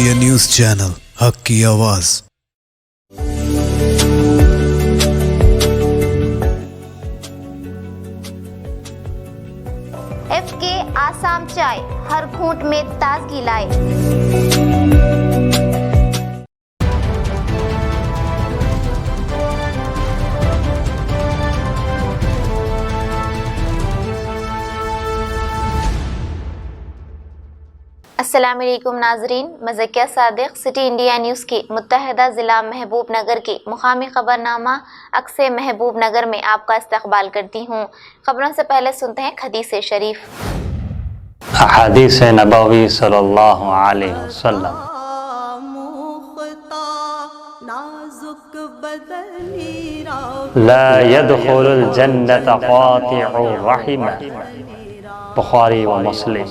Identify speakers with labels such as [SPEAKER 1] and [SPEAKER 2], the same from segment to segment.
[SPEAKER 1] India news channel, हक की आवाज़।
[SPEAKER 2] FK आसाम चाय हर घूंट में ताजगी लाए। अस्सलाम वालेकुम नाजरीन, मैं Zakia Sadiq city India news की मुत्तहदा ज़िला महबूब नगर की मुकामी खबरनामा अक्से महबूब नगर में आपका इस्तकबाल करती हूँ। खबरों से पहले सुनते हैं हदीस शरीफ।
[SPEAKER 3] हदीस नबवी सल्लल्लाहु अलैहि वसल्लम। ला यदखुलुल जन्नत क़ातिउर रहिम। बुखारी व मुस्लिम।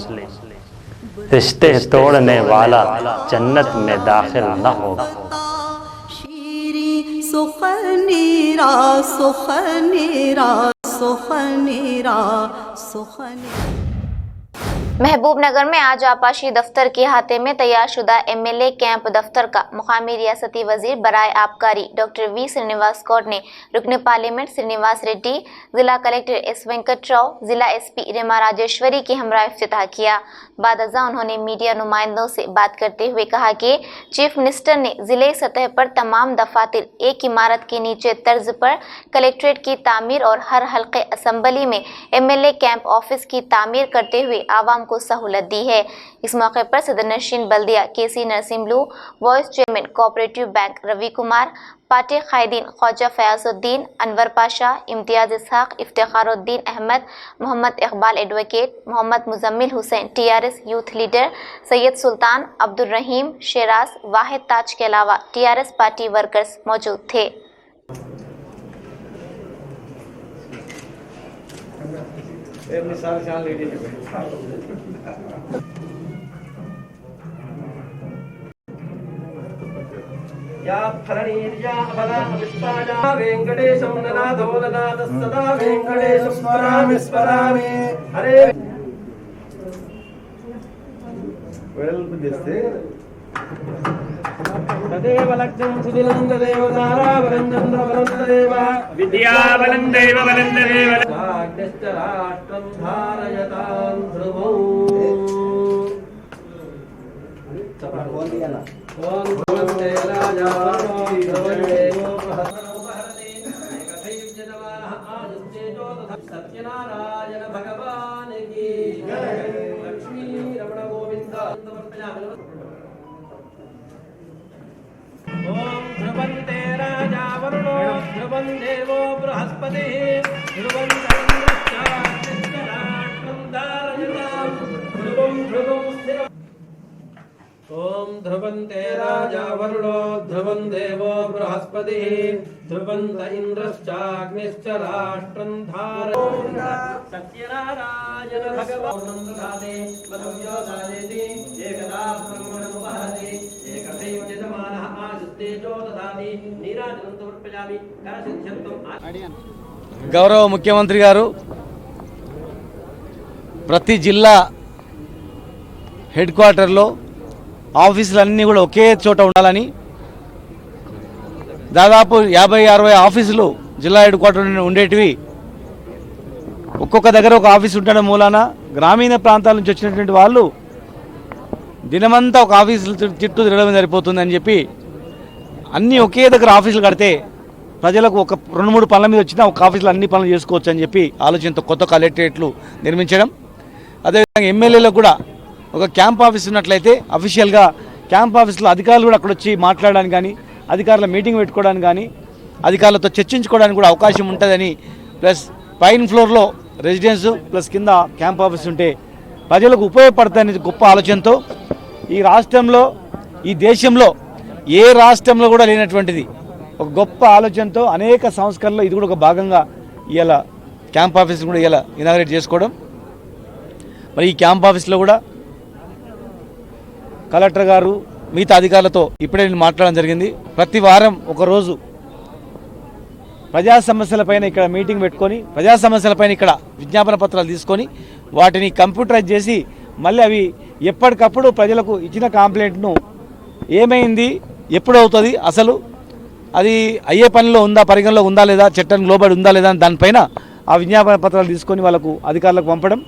[SPEAKER 3] रिश्ते तोड़ने वाला जन्नत में दाखिल न होगा।
[SPEAKER 2] महबूब नगर में आज आपाशी दफ्तर के अहाते में तैयारशुदा MLA कैंप दफ्तर का मुकामी रियासती वजीर बराए आबकारी डॉक्टर V श्रीनिवास गौड़ ने रुकन पार्लियामेंट श्रीनिवास रेड्डी, जिला कलेक्टर S वेंकटराव, जिला SP रेमा राजेश्वरी के हमरा इफ्तिताह किया। बाद अज़ा उन्होंने मीडिया नुमाइंदों से बात करते हुए कहा कि चीफ मिनिस्टर ने जिले सतह पर तमाम दफातर एक इमारत के नीचे तर्ज पर कलेक्ट्रेट की तामीर और हर हल्के असम्बली में MLA कैंप ऑफिस की तामीर करते हुए आवाम को सहूलत दी है। इस मौके पर सदर नशीन बल्दिया KC Narsimlu, vice chairman cooperative bank Ravi Kumar, party कायदीन Khwaja Fayazuddin, Anwar Pasha, Imtiaz Ishaq, Iftikharuddin Ahmed, Mohammed Iqbal advocate, Mohammed Muzammil Hussain TRS youth leader, Syed Sultan, Abdul Rahim, Sheraz, Wahid Taj के अलावा TRS पार्टी वर्कर्स मौजूद थे।
[SPEAKER 4] या फरणीर्या फला विस्पाजा वेंकटेशं ननादो ननादः सदा वेंकटेशं स्मरामि स्मरामि। हरे वेल दिसते तदेव लक्ष्यं सुदिनं तदेव ताराबलं चन्द्रबलं तदेव विद्याबलं दैव बलं तदेव भाग्यश्च राष्ट्रं धारयतां ध्रुवौ। बोल दिया ना। ओम भगवते राजा देवो प्रहस्पति एकथैर्जनवाः आदित्येजो तथा सत्यनारायण भगवान की जय। लक्ष्मी रमण गोविंद ओम ध्रुवन्ते राजा वरुणो ध्रुवं देवो बृहस्पति ध्रुवं राष्ट्रं धारयतां ध्रुवं ध्रुवं स्थिरम्। ओम ध्रुवन्ते राजा वरुणो ध्रुवं देवो बृहस्पति ध्रुवन्त इंद्रश्चाग्निश्च राष्ट्रं धारयतां सत्यनारायण भगवान् ददाते मधुव्यो दादेति एकदा ब्रह्मणमुपहरति एकथैव यजमानः आदित्येजो ददाति नीराजनं समर्पयामि करसिद्ध्यर्थम्।
[SPEAKER 5] गौरव मुख्यमंत्री गारू प्रति जिल्ला हेड क्वार्टर लो ఆఫీసులన్నీ కూడా ఒకే చోట ఉండాలని దాదాపు 50-60 ఆఫీసులు జిల్లా హెడ్ క్వార్టర్ ఉండేటివి ఒక్కొక్క దగ్గర ఒక ఆఫీస్ ఉండడం మూలాన గ్రామీణ ప్రాంతాల నుంచి వచ్చినటువంటి వాళ్ళు దినమంతా ఒక ఆఫీసులు చుట్టూ తిరగడం సరిపోతుందని చెప్పి అన్నీ ఒకే దగ్గర ఆఫీసులు కడితే ప్రజలకు ఒక 2-3 పనుల మీద వచ్చినా ఒక ఆఫీసులో అన్ని పనులు చేసుకోవచ్చు అని చెప్పి ఆలోచనతో కొత్త కలెక్టరేట్లు నిర్మించడం, అదేవిధంగా ఎమ్మెల్యేలకు కూడా ఒక క్యాంప్ ఆఫీస్ ఉన్నట్లయితే అఫీషియల్గా క్యాంప్ ఆఫీస్లో అధికారులు కూడా అక్కడ వచ్చి మాట్లాడడానికి కానీ, అధికారుల మీటింగ్ పెట్టుకోవడానికి కానీ, అధికారులతో చర్చించుకోవడానికి కూడా అవకాశం ఉంటుందని, ప్లస్ పైన ఫ్లోర్లో రెసిడెన్స్ ప్లస్ కింద క్యాంప్ ఆఫీస్ ఉంటే ప్రజలకు ఉపయోగపడతాయనే గొప్ప ఆలోచనతో ఈ రాష్ట్రంలో, ఈ దేశంలో ఏ రాష్ట్రంలో కూడా లేనటువంటిది ఒక గొప్ప ఆలోచనతో అనేక సంస్కరణలో ఇది కూడా ఒక భాగంగా ఇవాళ క్యాంప్ ఆఫీస్ కూడా ఇవాళ ఇనాగ్రేట్ చేసుకోవడం. మరి ఈ క్యాంప్ ఆఫీస్లో కూడా కలెక్టర్ గారు మిగతా అధికారులతో ఇప్పుడే నేను మాట్లాడడం జరిగింది. ప్రతి వారం ఒకరోజు ప్రజా సమస్యలపైన ఇక్కడ మీటింగ్ పెట్టుకొని ప్రజా సమస్యలపైన ఇక్కడ విజ్ఞాపన పత్రాలు తీసుకొని వాటిని కంప్యూటరైజ్ చేసి మళ్ళీ అవి ఎప్పటికప్పుడు ప్రజలకు ఇచ్చిన కంప్లైంట్ను ఏమైంది, ఎప్పుడు అవుతుంది, అసలు అది అయ్యే పనిలో ఉందా, పరిగణలో ఉందా లేదా, చట్టానికి లోబడి ఉందా లేదా అని దానిపైన ఆ విజ్ఞాపన పత్రాలు తీసుకొని వాళ్ళకు అధికారులకు పంపడం.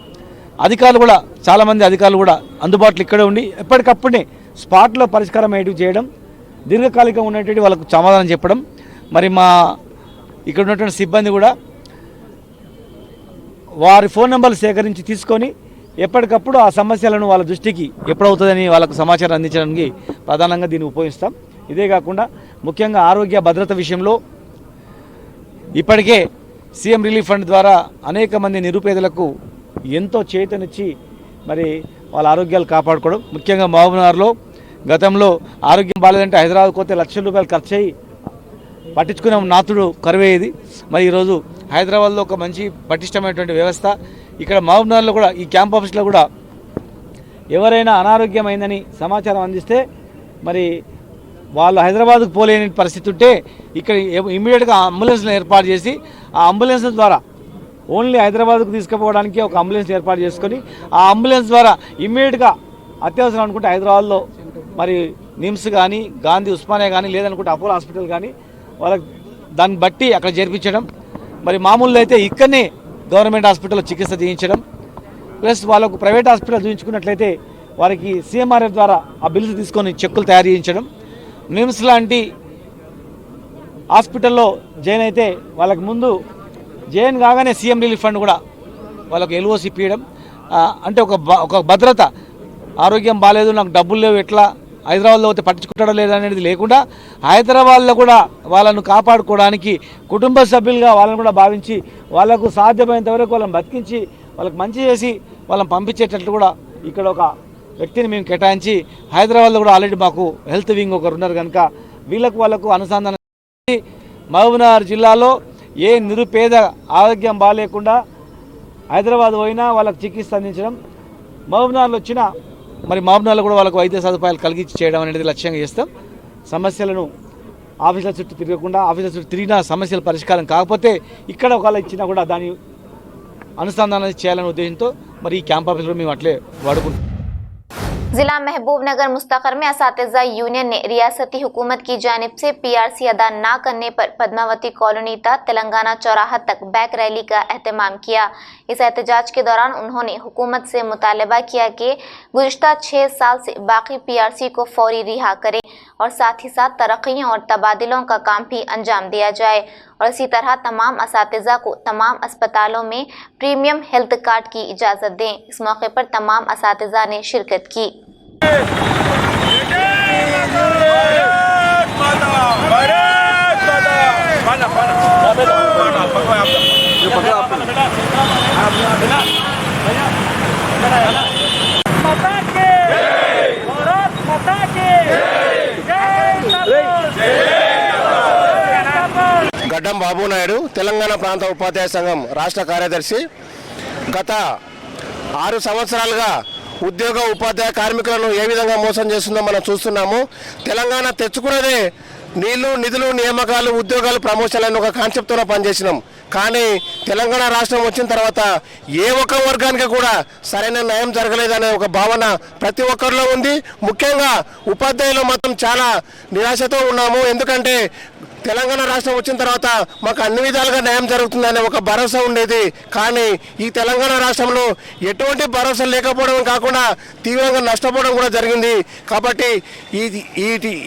[SPEAKER 5] అధికారులు కూడా చాలామంది అధికారులు కూడా అందుబాటులో ఇక్కడే ఉండి ఎప్పటికప్పుడే స్పాట్లో పరిష్కారం అయ్యేటివి చేయడం, దీర్ఘకాలికంగా ఉన్నటువంటి వాళ్ళకు సమాధానం చెప్పడం. మరి మా ఇక్కడ ఉన్నటువంటి సిబ్బంది కూడా వారి ఫోన్ నెంబర్లు సేకరించి తీసుకొని ఎప్పటికప్పుడు ఆ సమస్యలను వాళ్ళ దృష్టికి ఎప్పుడవుతుందని వాళ్ళకు సమాచారం అందించడానికి ప్రధానంగా దీన్ని ఉపయోగిస్తాం. ఇదే కాకుండా ముఖ్యంగా ఆరోగ్య భద్రత విషయంలో ఇప్పటికే సీఎం రిలీఫ్ ఫండ్ ద్వారా అనేక మంది నిరుపేదలకు ఎంతో చేతనిచ్చి మరి వాళ్ళ ఆరోగ్యాలు కాపాడుకోవడం. ముఖ్యంగా మహబూబ్నగర్లో గతంలో ఆరోగ్యం బాగాలేదంటే హైదరాబాద్ పోతే లక్షల రూపాయలు ఖర్చు అయ్యి పట్టించుకునే నాతుడు కరువయ్యేది. మరి ఈరోజు హైదరాబాద్లో ఒక మంచి పటిష్టమైనటువంటి వ్యవస్థ, ఇక్కడ మహబూబ్నగర్లో కూడా ఈ క్యాంప్ ఆఫీస్లో కూడా ఎవరైనా అనారోగ్యమైందని సమాచారం అందిస్తే మరి వాళ్ళు హైదరాబాద్కు పోలేని పరిస్థితి ఉంటే ఇక్కడ ఇమ్మీడియట్గా అంబులెన్స్లను ఏర్పాటు చేసి ఆ అంబులెన్స్ ద్వారా ఓన్లీ హైదరాబాద్కు తీసుకుపోవడానికి ఒక అంబులెన్స్ ఏర్పాటు చేసుకొని ఆ అంబులెన్స్ ద్వారా ఇమ్మీడియట్గా అత్యవసరం అనుకుంటే హైదరాబాద్లో మరి నిమ్స్ కానీ, గాంధీ ఉస్మానియా కానీ, లేదనుకుంటే అపోలో హాస్పిటల్ కానీ వాళ్ళకి దాన్ని బట్టి అక్కడ చేర్పించడం. మరి మామూలుగా అయితే ఇక్కడనే గవర్నమెంట్ హాస్పిటల్లో చికిత్స చేయించడం, ప్లస్ వాళ్ళకు ప్రైవేట్ హాస్పిటల్ చూపించుకున్నట్లయితే వారికి సీఎంఆర్ఎఫ్ ద్వారా ఆ బిల్స్ తీసుకొని చెక్కులు తయారు చేయించడం. నిమ్స్ లాంటి హాస్పిటల్లో జాయిన్ అయితే వాళ్ళకి ముందు జాయిన్ కాగానే సీఎం రిలీఫ్ ఫండ్ కూడా వాళ్ళకు ఎల్ఓసి ఇప్పించడం. అంటే ఒక భద్రత, ఆరోగ్యం బాగాలేదు, నాకు డబ్బులు లేవు, ఎట్లా హైదరాబాద్లో పోతే పట్టించుకుంటాడో లేదనేది లేకుండా హైదరాబాద్లో కూడా వాళ్ళను కాపాడుకోవడానికి కుటుంబ సభ్యులుగా వాళ్ళని కూడా భావించి వాళ్ళకు సాధ్యమైనంత వరకు వాళ్ళని బతికించి వాళ్ళకి మంచి చేసి వాళ్ళని పంపించేటట్లు కూడా ఇక్కడ ఒక వ్యక్తిని మేము కేటాయించి హైదరాబాద్లో కూడా ఆల్రెడీ మాకు హెల్త్ వింగ్ ఒకరు ఉన్నారు కనుక వాళ్ళకు అనుసంధానం మహబూబ్నగర్ జిల్లాలో ఏ నిరుపేద ఆరోగ్యం బాగాలేకుండా హైదరాబాద్ పోయినా వాళ్ళకు చికిత్స అందించడం, మహబూబ్నగర్లో వచ్చిన మరి మహబూబ్నగర్లో కూడా వాళ్ళకు వైద్య సదుపాయాలు కలిగించి చేయడం అనేది లక్ష్యంగా చేస్తాం. సమస్యలను ఆఫీసుల చుట్టూ తిరగకుండా, ఆఫీసుల చుట్టూ తిరిగినా సమస్యల పరిష్కారం కాకపోతే ఇక్కడ ఒకవేళ ఇచ్చినా కూడా దాని అనుసంధానం చేయాలనే ఉద్దేశంతో మరి ఈ క్యాంప్ ఆఫీసులో మేము అట్లే వాడుకుంటాం.
[SPEAKER 2] जिला महबूबनगर मुस्तखर में असातिज़ा यूनियन ने रियासती हुकूमत की जानिब से पीआरसी अदा न करने पर पद्मावती कॉलोनी तक तेलंगाना चौराहा तक बैक रैली का एहतमाम किया। इस एहतजाज के दौरान उन्होंने हुकूमत से मुतालबा किया कि गुज़िश्ता 6 साल से बाकी पीआरसी को फौरी रिहा करें और साथ ही साथ तरक्कियों और तबादलों का काम भी अंजाम दिया जाए और इसी तरह तमाम असातिज़ा को तमाम अस्पतालों में प्रीमियम हेल्थ कार्ड की इजाज़त दें। इस मौके पर तमाम असातिज़ा ने शिरकत की।
[SPEAKER 6] గడ్డం బాబు నాయుడు, తెలంగాణ ప్రాంత ఉపాధ్యాయ సంఘం రాష్ట్ర కార్యదర్శి. గత 6 సంవత్సరాలుగా ఉద్యోగ ఉపాధ్యాయ కార్మికులను ఏ విధంగా మోసం చేస్తుందో మనం చూస్తున్నాము. తెలంగాణ తెచ్చుకున్నదే నీళ్లు, నిధులు, నియామకాలు, ఉద్యోగాలు, ప్రమోషన్లు అని ఒక కాన్సెప్ట్తో పనిచేసినాం. కానీ తెలంగాణ రాష్ట్రం వచ్చిన తర్వాత ఏ ఒక్క వర్గానికి కూడా సరైన న్యాయం జరగలేదనే ఒక భావన ప్రతి ఒక్కరిలో ఉంది. ముఖ్యంగా ఉపాధ్యాయులు మాత్రం చాలా నిరాశతో ఉన్నాము. ఎందుకంటే తెలంగాణ రాష్ట్రం వచ్చిన తర్వాత మాకు అన్ని విధాలుగా న్యాయం జరుగుతుందనే ఒక భరోసా ఉండేది. కానీ ఈ తెలంగాణ రాష్ట్రంలో ఎటువంటి భరోసా లేకపోవడం కాకుండా తీవ్రంగా నష్టపోవడం కూడా జరిగింది. కాబట్టి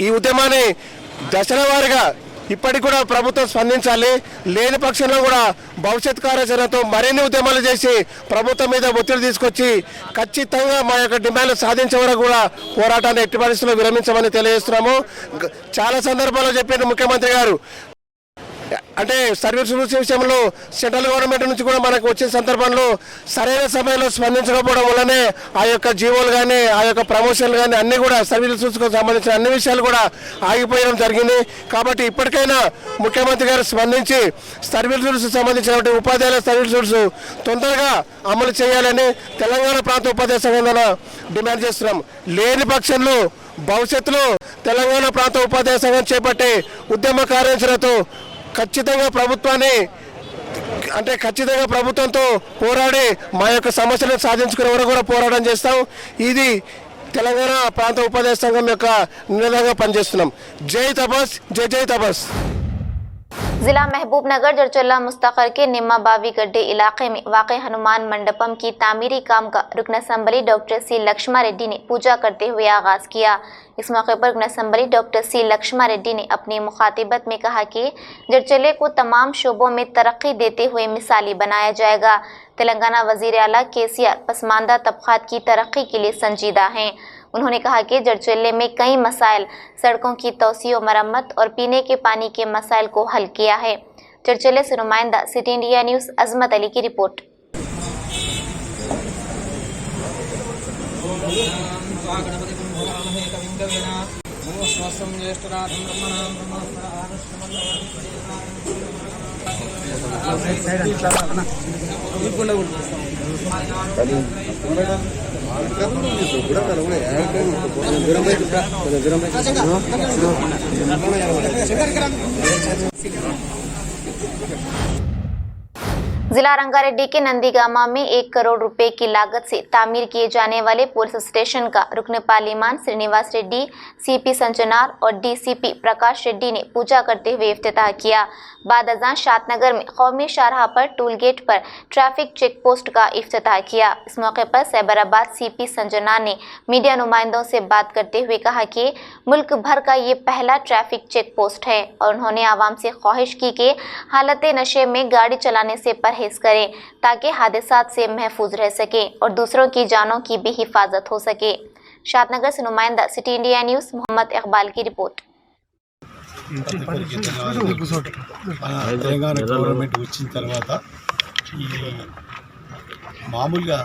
[SPEAKER 6] ఈ ఉద్యమాన్ని దశల వారీగా ఇప్పటికి కూడా ప్రభుత్వం స్పందించాలి. లేని పక్షంలో కూడా భవిష్యత్ కార్యాచరణతో మరిన్ని ఉద్యమాలు చేసి ప్రభుత్వం మీద ఒత్తిడి తీసుకొచ్చి ఖచ్చితంగా మా యొక్క డిమాండ్లు సాధించే వరకు కూడా పోరాటాన్ని ఎట్టి పరిస్థితుల్లో విరమించమని తెలియజేస్తున్నాము. చాలా సందర్భాల్లో చెప్పిన ముఖ్యమంత్రి గారు అంటే సర్వీస్ రూల్స్ విషయంలో సెంట్రల్ గవర్నమెంట్ నుంచి కూడా మనకు వచ్చిన సందర్భంలో సరైన సమయంలో స్పందించకపోవడం వల్లనే ఆ యొక్క జీవోలు కానీ, ఆ యొక్క ప్రమోషన్లు కానీ అన్నీ కూడా సర్వీస్ రూల్స్కు సంబంధించిన అన్ని విషయాలు కూడా ఆగిపోయడం జరిగింది. కాబట్టి ఇప్పటికైనా ముఖ్యమంత్రి గారు స్పందించి సర్వీస్ రూల్స్ సంబంధించినటువంటి ఉపాధ్యాయుల సర్వీస్ రూల్స్ తొందరగా అమలు చేయాలని తెలంగాణ ప్రాంత ఉపాధ్యాయ సంఘం డిమాండ్ చేస్తున్నాం. లేని పక్షంలో భవిష్యత్తులో తెలంగాణ ప్రాంత ఉపాధ్యాయ సంఘం చేపట్టే ఉద్యమ కార్యాచరణతో ఖచ్చితంగా ప్రభుత్వంతో పోరాడి మా యొక్క సమస్యలను సాధించుకునే వరకు కూడా పోరాటం చేస్తాం. ఇది తెలంగాణ ప్రాంత ఉపాధ్యాయ సంఘం యొక్క నినాదంగా పనిచేస్తున్నాం. జై తపస్, జై జై తపస్.
[SPEAKER 2] जिला महबूबनगर जरचोला मुस्तकर के निम्मा बावी गड्ढे इलाके में वाक़ हनुमान मंडपम की तामीरी काम का रुकन assembly doctor C Laxma Reddy ने पूजा करते हुए आगाज किया। इस मौके पर रुकन assembly doctor C Laxma Reddy ने अपनी मुखातिबत में कहा कि जरचोले को तमाम शोबों में तरक्की देते हुए मिसाली बनाया जाएगा। तेलंगाना वजीर आला केसीआर पसमानदा तबकात की तरक्की के लिए संजीदा हैं। उन्होंने कहा कि जरचोले में कई मसाइल, सड़कों की तोसी व मरम्मत और पीने के पानी के मसाइल को हल किया है। जरचोले से नुमाइंदा city India news Azmat Ali की रिपोर्ट। जिला रंगारेड्डी के नंदीगामा में 1 करोड़ रुपए की लागत से तामीर किए जाने वाले पुलिस स्टेशन का रुकन पार्लिमान श्रीनिवास रेड्डी, सीपी संचनार और डीसीपी प्रकाश रेड्डी ने पूजा करते हुए इफ्तिताह किया। बाद अज़ां शादनगर में कौमी शाहराह पर टूल गेट पर ट्रैफिक चेक पोस्ट का इफ्तिताह किया। इस मौके पर सैबराबाद सीपी संजनार ने मीडिया नुमाइंदों से बात करते हुए कहा कि मुल्क भर का ये पहला ट्रैफिक चेक पोस्ट है और उन्होंने आवाम से ख्वाहिश की कि हालत नशे में गाड़ी चलाने से परहेज करें ताकि हादसात से महफूज रह सके और दूसरों की जानों की भी हिफाजत हो सके। शादनगर से नुमाइंदा city India news Mohammed Iqbal की रिपोर्ट।
[SPEAKER 1] తెలంగాణ గవర్నమెంట్ వచ్చిన తర్వాత ఈ మామూలుగా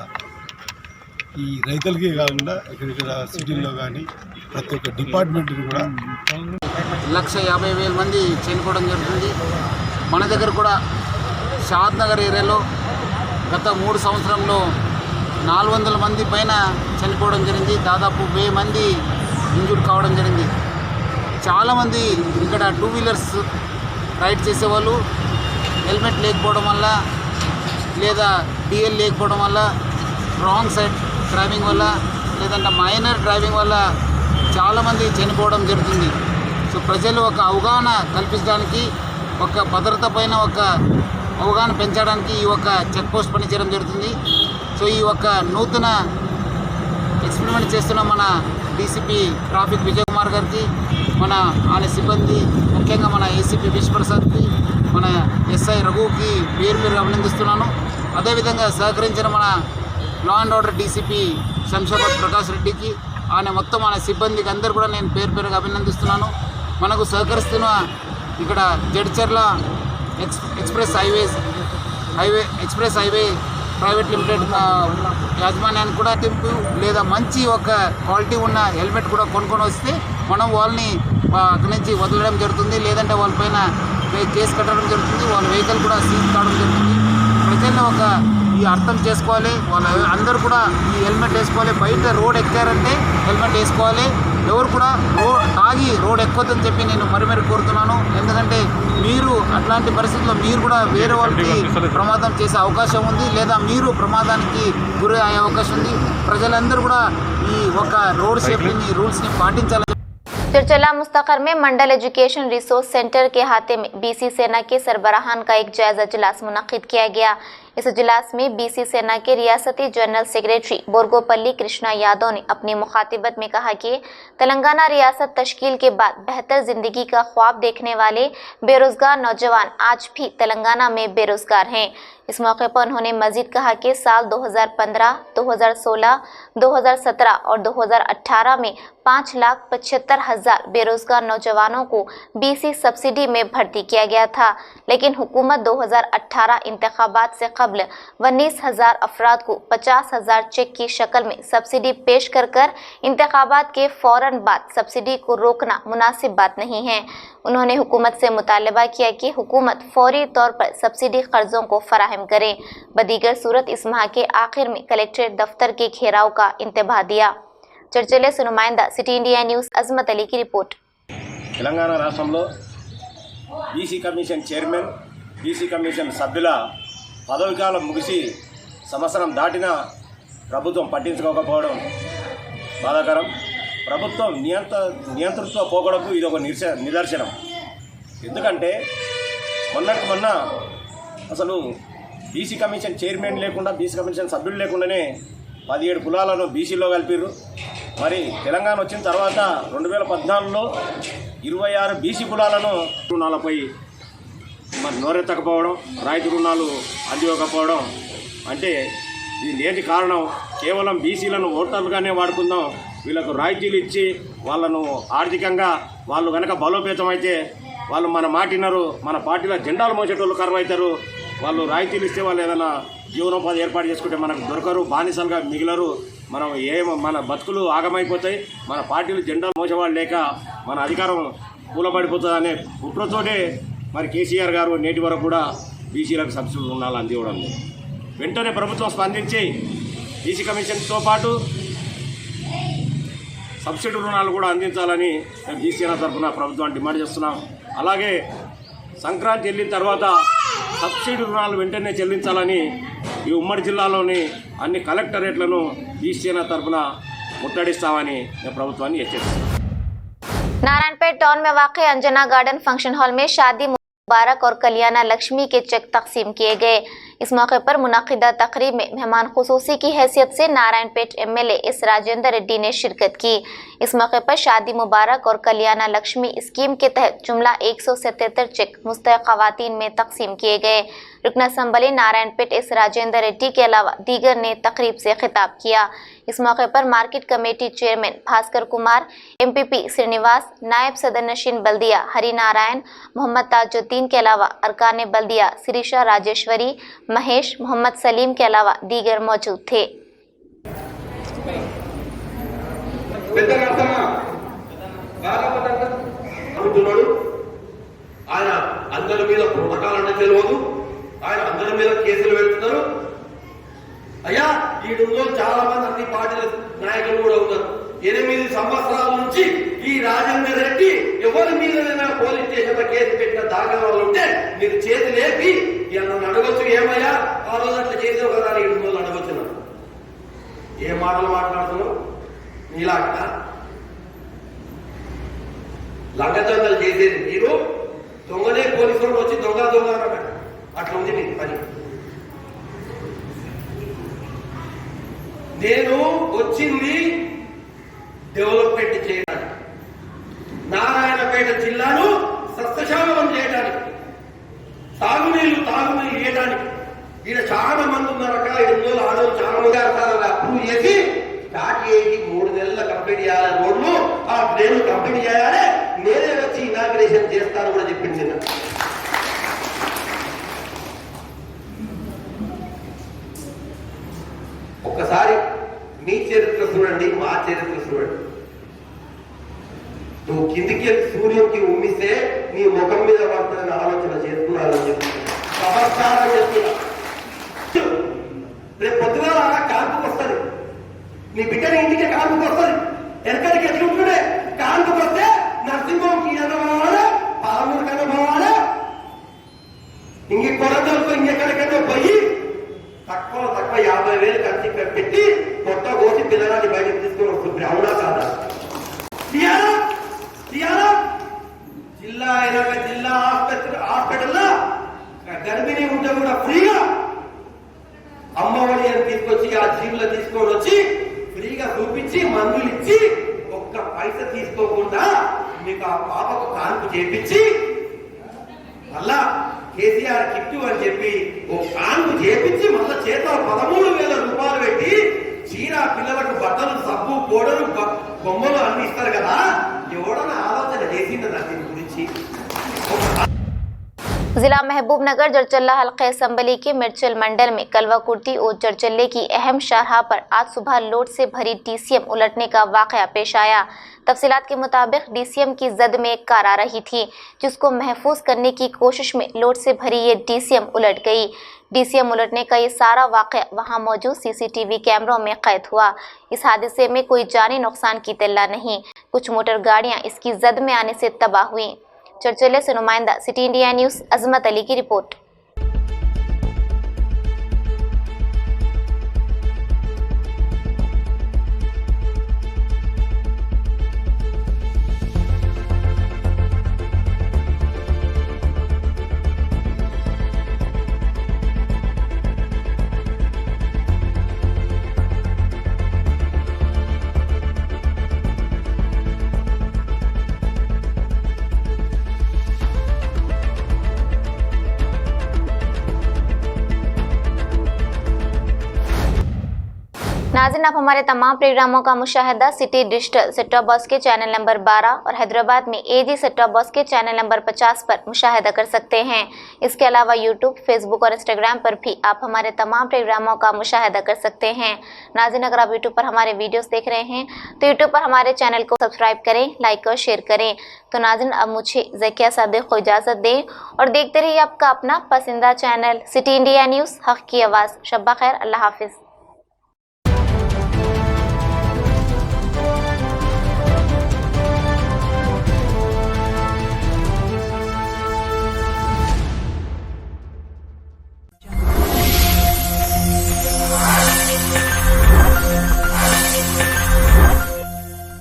[SPEAKER 1] ఈ రైతులకే కాకుండా ఇక్కడ సిటీల్లో కానీ ప్రతి ఒక్క డిపార్ట్మెంట్ని కూడా
[SPEAKER 7] 1,50,000 మంది చనిపోవడం జరుగుతుంది. మన దగ్గర కూడా షాద్నగర్ ఏరియాలో గత 3 సంవత్సరంలో 400 మంది పైన చనిపోవడం జరిగింది. దాదాపు 1000 మంది ఇంజూర్ కావడం జరిగింది. చాలామంది ఇక్కడ 2 వీలర్స్ రైడ్ చేసేవాళ్ళు హెల్మెట్ లేకపోవడం వల్ల లేదా డిఎల్ లేకపోవడం వల్ల, రాంగ్ సైడ్ డ్రైవింగ్ వల్ల, లేదంటే మైనర్ డ్రైవింగ్ వల్ల చాలామంది చనిపోవడం జరుగుతుంది. సో ప్రజలు ఒక అవగాహన కల్పించడానికి, ఒక భద్రత పైన ఒక అవగాహన పెంచడానికి ఈ ఒక చెక్ పోస్ట్ పనిచేయడం జరుగుతుంది. సో ఈ ఒక నూతన ఎక్స్పెరిమెంట్ చేస్తున్న మన డీసీపీ ట్రాఫిక్ విజయ్ కుమార్ గారికి, మన ఆయన సిబ్బంది, ముఖ్యంగా మన ఏసీపీ విశ్వప్రసాద్కి, మన ఎస్ఐ రఘుకి పేరు అభినందిస్తున్నాను. అదేవిధంగా సహకరించిన మన law and order DCP Shamshabad Prakash రెడ్డికి, ఆయన మొత్తం మన సిబ్బందికి అందరూ కూడా నేను పేరుగా అభినందిస్తున్నాను. మనకు సహకరిస్తున్న ఇక్కడ Jadcherla express highway private limited యాజమాన్యానికి కూడా తింపు లేదా మంచి ఒక క్వాలిటీ ఉన్న హెల్మెట్ కూడా కొనుక్కొని వస్తే మనం వాళ్ళని అక్కడి నుంచి వదలడం జరుగుతుంది, లేదంటే వాళ్ళపైన కేసు కట్టడం జరుగుతుంది, వాళ్ళ వెహికల్ కూడా సీజ్ కావడం జరుగుతుంది. ప్రజల్లో ఒక ఈ అర్థం చేసుకోవాలి, వాళ్ళ అందరూ కూడా ఈ హెల్మెట్ వేసుకోవాలి. బయట రోడ్ ఎక్కారంటే హెల్మెట్ వేసుకోవాలి. ఎవరు కూడా తాగి రోడ్ ఎక్కొద్దని చెప్పి నేను మరి కోరుతున్నాను. ఎందుకంటే మీరు అట్లాంటి పరిస్థితుల్లో మీరు కూడా వేరే వాళ్ళకి ప్రమాదం చేసే అవకాశం ఉంది, లేదా మీరు ప్రమాదానికి గురి అయ్యే అవకాశం ఉంది. ప్రజలందరూ కూడా ఈ ఒక రోడ్ సేఫ్టీని రూల్స్ని పాటించాలి.
[SPEAKER 2] चरचला मुस्तकर में मंडल एजुकेशन रिसोर्स सेंटर के हाथे में बीसी सेना के सरबराहान का एक जायजा इजलास मुनक्किद किया गया। इस इजलास में बीसी सेना के रियासती जनरल सेक्रेटरी बोरगोपल्ली कृष्णा यादव ने अपनी मुखातिबत में कहा कि तेलंगाना रियासत तश्कील के बाद बेहतर जिंदगी का ख्वाब देखने वाले बेरोजगार नौजवान आज भी तेलंगाना में बेरोजगार हैं। इस मौके पर उन्होंने मजीद कहा कि साल 2015, 2016, 2017 और 2018 में 5,75,000 बेरोजगार नौजवानों को बीसी सब्सिडी में भर्ती किया गया था, लेकिन हुकूमत 2018 इंतखाबात से कबल 19,000 अफराद को 50,000 चेक की शक्ल में सब्सिडी पेश कर इंतखाबात के फौरन बाद सब्सिडी को रोकना मुनासिब बात नहीं है। उन्होंने हुकूमत से मुतालबा किया कि हुकूमत फौरी तौर पर सब्सिडी कर्जों को फराहम करे। बदीगर सूरत इस माह के आखिर में कलेक्ट्रेट दफ्तर के घेराव का इंतबाह दिया। चर्चले से नुमाइंदा city India news Azmat Ali की रिपोर्ट।
[SPEAKER 6] తెలంగాణ రాష్ట్రంలో BC commission chairman, BC commission సభ్యుల పదవీకాలం ముగిసి సంవత్సరం దాటినా ప్రభుత్వం పట్టించుకోకపోవడం బాధాకరం. ప్రభుత్వం నియంతృత్వ పోకడకు ఇది ఒక నిదర్శనం. ఎందుకంటే మొన్న అసలు బీసీ కమిషన్ చైర్మన్ లేకుండా, బీసీ కమిషన్ సభ్యులు లేకుండానే 17 కులాలను బీసీలో కలిపిర్రు. మరి తెలంగాణ వచ్చిన తర్వాత 2014లో 26 బీసీ కులాలను రుణాలపై మరి నోరెత్తకపోవడం, రాయితీ రుణాలు అందివ్వకపోవడం అంటే ఇది ఏంటి కారణం? కేవలం బీసీలను ఓటర్లుగానే వాడుకుందాం, వీళ్ళకు రాయితీలు ఇచ్చి వాళ్ళను ఆర్థికంగా వాళ్ళు కనుక బలోపేతం అయితే వాళ్ళు మన మాటినరు, మన పార్టీలో జెండాలు మోసేటోళ్ళు కరువవుతారు, వాళ్ళు రాయితీలు ఇస్తే వాళ్ళు ఏదైనా జీవనోపాధి ఏర్పాటు చేసుకుంటే మనకు దొరకరు, బానిసలుగా మిగిలరు, మనం మన బతుకులు ఆగమైపోతాయి, మన పార్టీలు జెండాలు మోసేవాళ్ళు లేక మన అధికారం కూలబడిపోతుంది అనే కుట్రతోటే మరి కేసీఆర్ గారు నేటి వరకు కూడా బీసీలకు సబ్సిడీ రుణాలు అందివ్వడం లేదు. వెంటనే ప్రభుత్వం స్పందించి బీసీ కమిషన్తో పాటు సబ్సిడీ రుణాలు కూడా అందించాలని మేము బీసీఆర్ తరఫున ప్రభుత్వాన్ని డిమాండ్ చేస్తున్నాం. అలాగే సంక్రాంతి వెళ్ళిన తర్వాత సబ్సిడీ రుణాలు వెంటనే చెల్లించాలని ఈ ఉమ్మడి జిల్లాలోని అన్ని కలెక్టరేట్లను బీసీఆర్ తరఫున ముట్టడిస్తామని మేము ప్రభుత్వాన్ని హెచ్చరిస్తున్నాం.
[SPEAKER 2] नारायणपेट टाउन में वाक़ अंजना गार्डन फंक्शन हॉल में शादी मुबारक और कल्याणा लक्ष्मी के चेक तकसीम किए गए। इस मौके पर मुनाकिदा तकरीब में मेहमान खुसूसी की हैसियत से नारायणपेट एमएलए एस राजेंद्र रेड्डी ने शिरकत की। इस मौके पर शादी मुबारक और कल्याणा लक्ष्मी स्कीम के तहत जुमला 177 चेक मुस्तहक़ ख़वातीन में तकसीम किए गए। रुकन असम्बली नारायणपेट एस राजेंद्र रेड्डी के अलावा दीगर ने तकरीब से खिताब किया। इस मौके पर market committee chairman Bhaskar Kumar, MPP Srinivas, नायब सदर नशीन बल्दिया हरिनारायण, मोहम्मद ताजुद्दीन के अलावा अरकान बल्दिया शिरीषा राजेश्वरी, महेश, मोहम्मद सलीम के अलावा दीगर मौजूद थे।
[SPEAKER 8] ఆయన అందరి మీద ప్రోటోకాల్ తెలియదు, ఆయన అందరి మీద కేసులు పెడుతున్నారు. అయ్యా ఈడులో చాలా మంది అన్ని పార్టీల నాయకులు కూడా ఉన్నారు. 8 సంవత్సరాల నుంచి ఈ రాజేందర్ రెడ్డి ఎవరి మీద పోలీస్ స్టేషన్ లో కేసు పెట్టిన దాఖలు ఉంటే మీరు చేతి లేపి నన్ను అడగొచ్చు, ఏమయ్యా ఆ రోజు అట్లా చేసావు కదా అని 7 రోజులు అడగొచ్చు. ఏ మాటలు మాట్లాడుతున్నావు? నీలాగా లంగదండలు చేసేది మీరు, దొంగనే పోలీసులు వచ్చి దొంగ అట్లా ఉంది మీకు పని. నేను వచ్చింది డెవలప్మెంట్ చేయడానికి, నారాయణపేట జిల్లాను సస్యశ్యామలం చేయడానికి, తాగునీళ్లు ఇవ్వడానికి. ఈయన చాలా మంది ఉన్నారట, 7 రోజులు ఆడవాళ్ళు చాలా మంది అప్రూవ్ చేసి స్టార్ట్ చేసి 3 నెలల కంప్లీట్ చేయాలి. రోడ్లు ఆ డ్రైన్లు కంప్లీట్ చేయాలి, నేనే వచ్చి ఇనాగ్రేషన్ చేస్తాను కూడా చెప్పింది. ఒక్కసారి మీ చరిత్ర చూడండి, మా చరిత్ర చూడండి. నువ్వు కిందికి సూర్యునికి ఉమ్మిస్తే నీ ముఖం మీద పడుతుందని ఆలోచన చేస్తున్నారని చెప్పి సమస్కారం చేస్తున్నా. రేపు పొద్దుగా కాంతికి వస్తుంది, నీ బిడ్డని ఇంటికి కాంతికి వస్తుంది. ఎక్కడికి ఎదుగుతుండే కాంతికి వస్తే నరసింహంకి అనుభవాలా, పాలమూరుకి అనుభవాలా, ఇంక కొరతలతో ఇంకెక్కడికైనా పోయి తక్కువ 50,000 ఖర్చు పెట్టి కొత్త కోసి పిల్లరాన్ని బయటకు తీసుకొని వస్తుంది. అవునా కాదా? జిల్లా అయినాక జిల్లా హాస్పిటల్లో గర్భిణీ ఉంటే కూడా ఫ్రీగా అమ్మఒడి అని తీసుకొచ్చి ఆ జీవులు తీసుకొని వచ్చి ఫ్రీగా చూపించి మందులు ఇచ్చి ఒక్క పైస తీసుకోకుండా మీకు ఆ పాపకు కాన్పు చేపించి మళ్ళా కేసీఆర్ కిట్టు అని చెప్పి ఓ కాన్పు చేపించి మళ్ళా చేత 13,000 రూపాయలు పెట్టి చీర, పిల్లలకు బట్టలు, సబ్బు, కోడలు, బొమ్మలు అన్ని ఇస్తారు కదా. ఎవడన్నా ఆలోచన చేసింది దాని గురించి?
[SPEAKER 2] जिला महबूबनगर जरचल्ला हल्का असम्बली के मिर्चल मंडल में कलवाकुर्ती और जरचल्ले की अहम शाहराह पर आज सुबह लोड से भरी डीसीएम उलटने का वाकया पेश आया। तफसीलात के मुताबिक डीसीएम की जद में एक कार आ रही थी, जिसको महफूज करने की कोशिश में लोड से भरी ये डीसीएम उलट गई। डीसीएम उलटने का ये सारा वाकया वहां मौजूद सीसीटीवी कैमरों में कैद हुआ। इस हादसे में कोई जानी नुकसान की इत्तला नहीं। कुछ मोटर गाड़ियां इसकी जद में आने से तबाह हुई। चरचल्ले से नुमाइंदा city India news Azmat Ali की रिपोर्ट। नाज़रीन, आप हमारे तमाम प्रोग्रामों का मुशाहिदा city digital set top box के चैनल नंबर 12 और हैदराबाद में एजी सेट टॉप बॉक्स के चैनल नंबर 50 पर मुशाहिदा कर सकते हैं। इसके अलावा यूट्यूब, फेसबुक और इंस्टाग्राम पर भी आप हमारे तमाम प्रोग्रामों का मुशाहिदा कर सकते हैं। नाज़रीन, अगर आप यूट्यूब पर हमारे वीडियोस देख रहे हैं तो यूट्यूब पर हमारे चैनल को सब्सक्राइब करें, लाइक और शेयर करें। तो नाज़रीन, अब मुझे ज़किया सादिक को इजाज़त दें और देखते रहिए आपका अपना पसंदीदा चैनल सिटी इंडिया न्यूज़, हक़ की आवाज़। शब्बा खैर, अल्लाह हाफिज़।